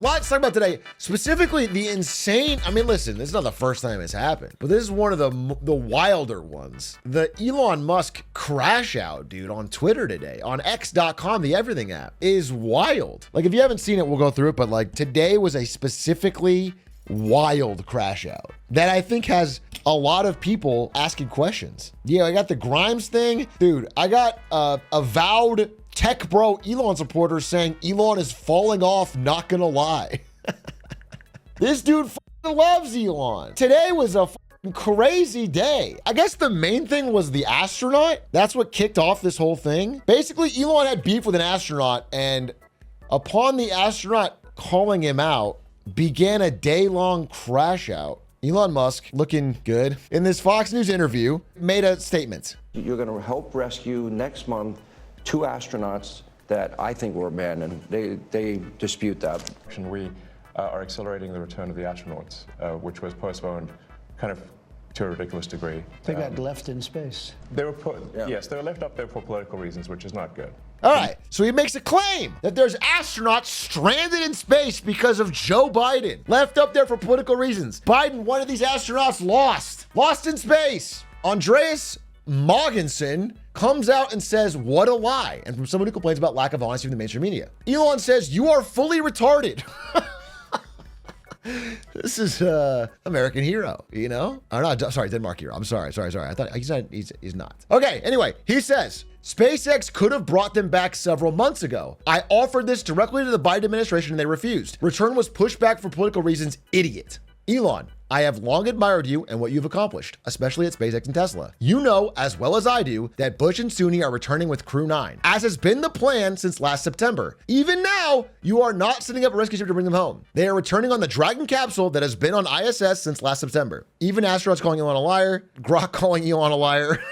Lots to talk about today, specifically the insane, I mean, listen, this is not the first time it's happened, but this is one of the wilder ones. The Elon Musk crash out, dude, on Twitter today, on X.com, the everything app, is wild. Like, if you haven't seen it, we'll go through it, but like today was a specifically wild crash out that I think has a lot of people asking questions. Yeah, I got the Grimes thing. Dude, I got avowed tech bro Elon supporters saying Elon is falling off, not gonna lie. This dude loves Elon. Today was a crazy day. I guess the main thing was the astronaut. That's what kicked off this whole thing. Basically, Elon had beef with an astronaut, and upon the astronaut calling him out, began a day-long crash out. Elon Musk, looking good, in this Fox News interview, made a statement. You're going to help rescue next month 2 astronauts that I think were abandoned. They dispute that. We are accelerating the return of the astronauts, which was postponed kind of to a ridiculous degree. They got left in space. They were yes, they were left up there for political reasons, which is not good. All right, so he makes a claim that there's astronauts stranded in space because of Joe Biden, left up there for political reasons. Biden, one of these astronauts, lost in space. Andreas Moggensen comes out and says, what a lie. And from someone who complains about lack of honesty from the mainstream media. Elon says, you are fully retarded. This is American hero, you know? Or not, sorry, Denmark hero. I'm sorry. I thought he's not. Okay, anyway, he says, SpaceX could have brought them back several months ago. I offered this directly to the Biden administration and they refused. Return was pushed back for political reasons, idiot. Elon, I have long admired you and what you've accomplished, especially at SpaceX and Tesla. You know, as well as I do, that Bush and Sunni are returning with Crew 9, as has been the plan since last September. Even now, you are not setting up a rescue ship to bring them home. They are returning on the Dragon capsule that has been on ISS since last September. Even astronauts calling Elon a liar, Grok calling Elon a liar.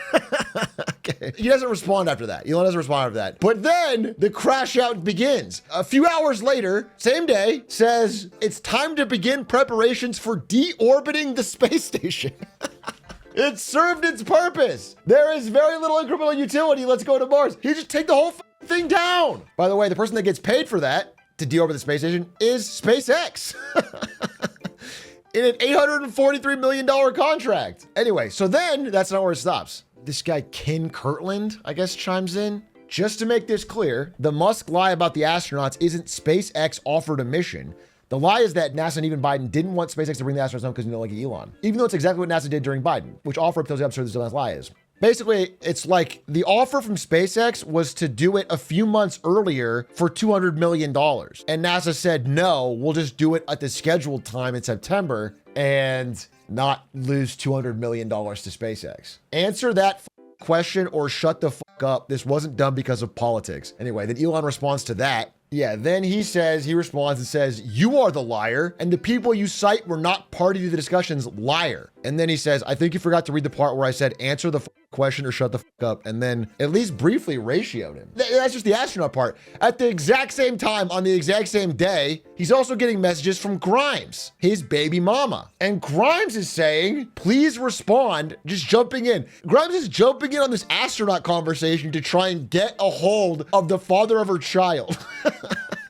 Okay. He doesn't respond after that. Elon doesn't respond after that. But then the crash out begins. A few hours later, same day, says it's time to begin preparations for deorbiting the space station. It served its purpose. There is very little incremental utility. Let's go to Mars. He just take the whole thing down. By the way, the person that gets paid for that to deorbit the space station is SpaceX. In an $843 million contract. Anyway, so then that's not where it stops. This guy, Ken Kirtland, I guess, chimes in. Just to make this clear, the Musk lie about the astronauts isn't SpaceX offered a mission. The lie is that NASA and even Biden didn't want SpaceX to bring the astronauts home because you know, like Elon. Even though it's exactly what NASA did during Biden, which offer tells you how absurd this last lie is. Basically, it's like the offer from SpaceX was to do it a few months earlier for $200 million. And NASA said, no, we'll just do it at the scheduled time in September and not lose $200 million to SpaceX. Answer that question or shut the fuck up. This wasn't done because of politics. Anyway, then Elon responds to that. Yeah, then he responds and says, you are the liar, and the people you cite were not party to the discussions, liar. And then he says, I think you forgot to read the part where I said, answer the question or shut the fuck up, and then at least briefly ratioed him. That's just the astronaut part. At the exact same time, on the exact same day, he's also getting messages from Grimes, his baby mama. And Grimes is saying, please respond, just jumping in. Grimes is jumping in on this astronaut conversation to try and get a hold of the father of her child.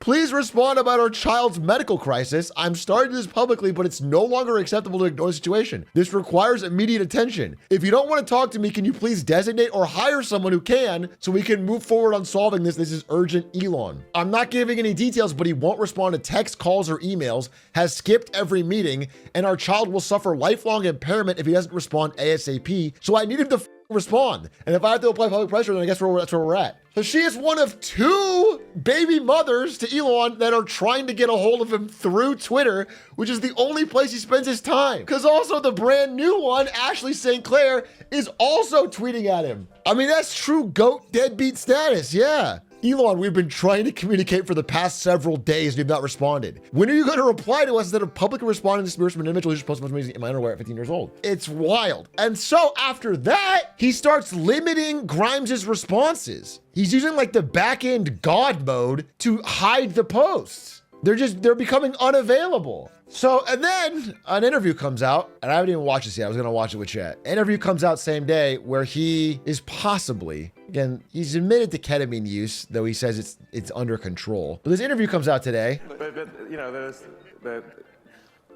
Please respond about our child's medical crisis. I'm starting this publicly, but it's no longer acceptable to ignore the situation. This requires immediate attention. If you don't want to talk to me, can you please designate or hire someone who can so we can move forward on solving this? This is urgent, Elon. I'm not giving any details, but he won't respond to text, calls, or emails, has skipped every meeting, and our child will suffer lifelong impairment if he doesn't respond ASAP. So I need him to respond. And if I have to apply public pressure, then I guess that's where we're at. So she is one of 2 baby mothers to Elon that are trying to get a hold of him through Twitter, which is the only place he spends his time. Because also the brand new one, Ashley St. Clair, is also tweeting at him. I mean, that's true GOAT deadbeat status, yeah. Elon, we've been trying to communicate for the past several days and you've not responded. When are you going to reply to us instead of publicly responding to this from an individual who just posted a bunch of amazing in my underwear at 15 years old? It's wild. And so after that, he starts limiting Grimes' responses. He's using like the back-end God mode to hide the posts. They're becoming unavailable. So, and then an interview comes out, and I haven't even watched this yet. I was going to watch it with chat. An interview comes out same day where he is possibly Again, he's admitted to ketamine use, though he says it's under control. But this interview comes out today. But you know, there's the,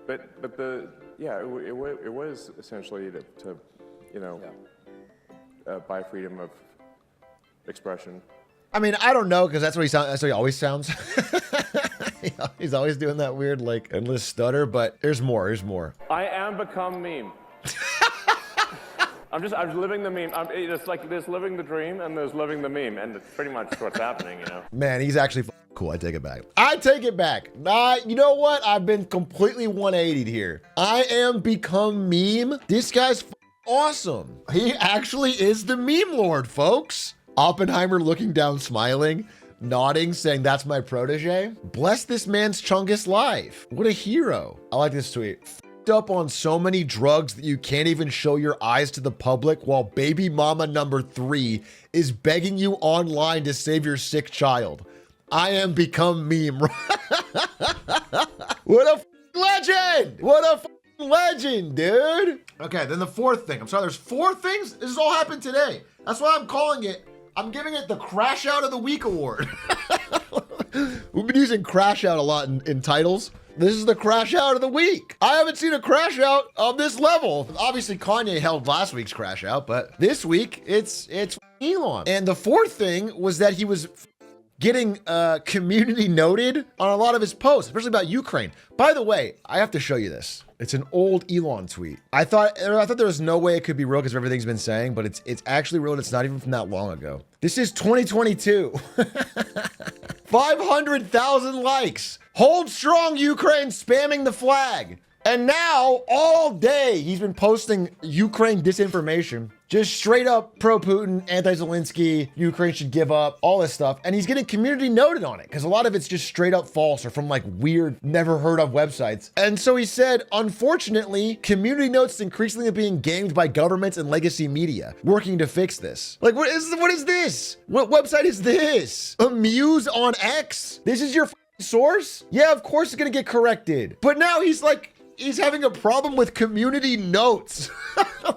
but the, yeah, it was essentially to you know, buy freedom of expression. I mean, I don't know, because that's what he sounds. That's what he always sounds. He's always doing that weird, like, endless stutter. But there's more. There's more. I am become meme. I'm living the meme. It's like there's living the dream and there's living the meme, and it's pretty much what's happening, you know. Man, he's actually cool. I take it back. I take it back. You know what? I've been completely 180'd here. I am become meme. This guy's awesome. He actually is the meme lord, folks. Oppenheimer looking down, smiling, nodding, saying, "That's my protege." Bless this man's Chungus life. What a hero. I like this tweet. Up on so many drugs that you can't even show your eyes to the public, while baby mama number 3 is begging you online to save your sick child. I am become meme. What a legend. What a legend, dude. Okay, then the fourth thing. I'm sorry, there's 4 things. This has all happened today. That's why I'm calling it, I'm giving it the Crash Out of the Week award. We've been using Crash Out a lot in titles. This is the Crash Out of the Week. I haven't seen a Crash Out of this level. Obviously, Kanye held last week's Crash Out, but this week, it's Elon. And the fourth thing was that he was getting community noted on a lot of his posts, especially about Ukraine. By the way, I have to show you this. It's an old Elon tweet. I thought there was no way it could be real because of everything's been saying, but it's actually real, and it's not even from that long ago. This is 2022. 500,000 likes. Hold strong, Ukraine, spamming the flag. And now, all day, he's been posting Ukraine disinformation. Just straight up pro-Putin, anti-Zelensky, Ukraine should give up, all this stuff. And he's getting community noted on it, because a lot of it's just straight up false or from like weird, never heard of websites. And so he said, unfortunately, community notes increasingly being gamed by governments and legacy media, working to fix this. Like, what is this? What website is this? Amuse on X? This is your source? Yeah, of course it's gonna get corrected. But now he's having a problem with community notes.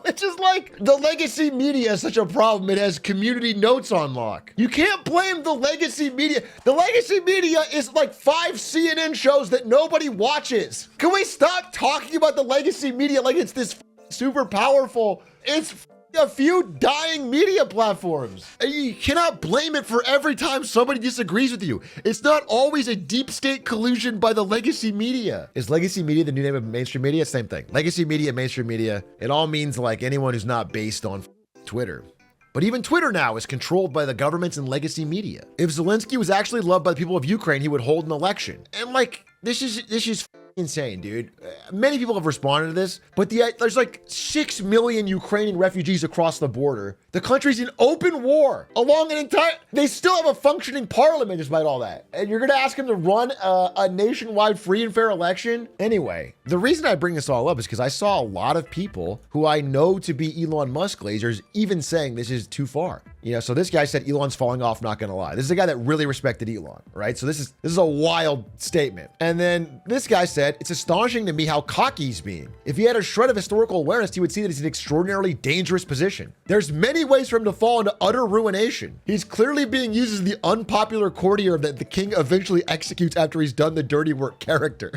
Which is like, the legacy media is such a problem, it has community notes on lock. You can't blame the legacy media. The legacy media is like 5 CNN shows that nobody watches. Can we stop talking about the legacy media like it's this super powerful? It's a few dying media platforms. You cannot blame it for every time somebody disagrees with you. It's not always a deep state collusion by the legacy media. Is legacy media the new name of mainstream media? Same thing. Legacy media, mainstream media. It all means like anyone who's not based on Twitter. But even Twitter now is controlled by the governments and legacy media. If Zelensky was actually loved by the people of Ukraine, he would hold an election. And like, this is insane, dude. Many people have responded to this, but there's like 6 million Ukrainian refugees across the border. The country's in open war along an entire, they still have a functioning parliament despite all that. And you're gonna ask him to run a nationwide free and fair election? Anyway, the reason I bring this all up is because I saw a lot of people who I know to be Elon Musk lasers even saying this is too far. You know, so this guy said Elon's falling off, not gonna lie. This is a guy that really respected Elon, right? So this is a wild statement. And then this guy said, it's astonishing to me how cocky he's being. If he had a shred of historical awareness, he would see that he's in an extraordinarily dangerous position. There's many ways for him to fall into utter ruination. He's clearly being used as the unpopular courtier that the king eventually executes after he's done the dirty work character.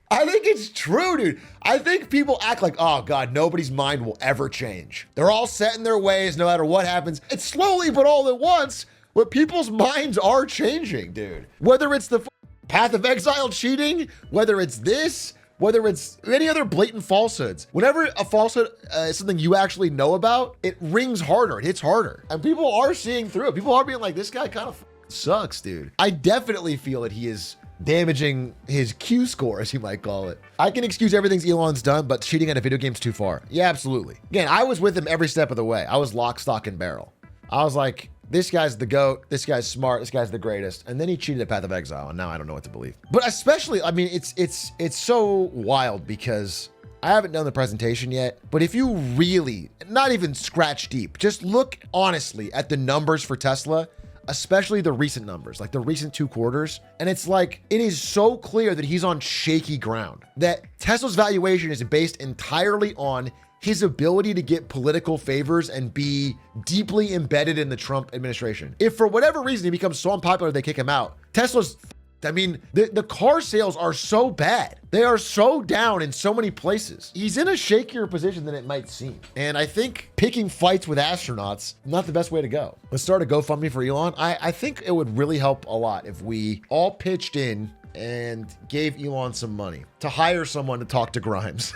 I think it's true, dude. I think people act like, oh God, nobody's mind will ever change. They're all set in their ways no matter what happens. It's slowly, but all at once, but people's minds are changing, dude. Whether it's the path of exile cheating, whether it's this, whether it's any other blatant falsehoods. Whenever a falsehood is something you actually know about, it rings harder, it hits harder. And people are seeing through it. People are being like, this guy kind of sucks, dude. I definitely feel that he is damaging his Q score, as you might call it. I can excuse everything Elon's done, but cheating at a video game's too far. Yeah, absolutely. Again, I was with him every step of the way. I was lock, stock, and barrel. I was like, this guy's the GOAT, this guy's smart, this guy's the greatest. And then he cheated at Path of Exile, and now I don't know what to believe. But especially, I mean, it's so wild because I haven't done the presentation yet, but if you really, not even scratch deep, just look honestly at the numbers for Tesla, especially the recent numbers, like the recent 2 quarters. And it's like, it is so clear that he's on shaky ground, that Tesla's valuation is based entirely on his ability to get political favors and be deeply embedded in the Trump administration. If for whatever reason he becomes so unpopular they kick him out, Tesla's, I mean, the car sales are so bad. They are so down in so many places. He's in a shakier position than it might seem. And I think picking fights with astronauts, not the best way to go. Let's start a GoFundMe for Elon. I think it would really help a lot if we all pitched in and gave Elon some money to hire someone to talk to Grimes.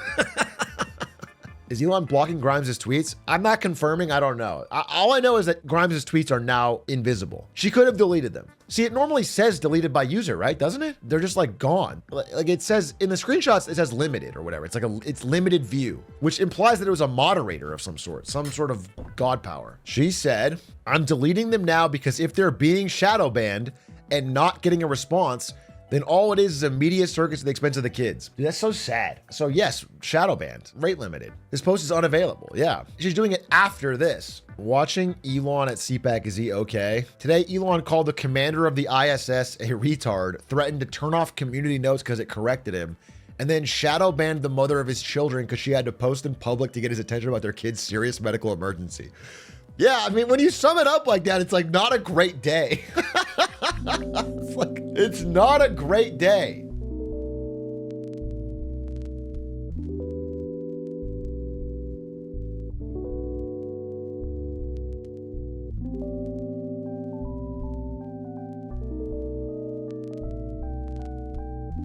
Is Elon blocking Grimes' tweets? I'm not confirming. I don't know. All I know is that Grimes' tweets are now invisible. She could have deleted them. See, it normally says deleted by user, right? Doesn't it? They're just like gone. Like it says in the screenshots, it says limited or whatever. It's like it's limited view, which implies that it was a moderator of some sort of god power. She said, I'm deleting them now because if they're being shadow banned and not getting a response, then all it is a media circus at the expense of the kids. Dude, that's so sad. So yes, shadow banned, rate limited. This post is unavailable. Yeah, she's doing it after this. Watching Elon at CPAC, is he okay? Today, Elon called the commander of the ISS a retard, threatened to turn off community notes because it corrected him, and then shadow banned the mother of his children because she had to post in public to get his attention about their kid's serious medical emergency. Yeah, I mean, when you sum it up like that, it's like not a great day. It's not a great day.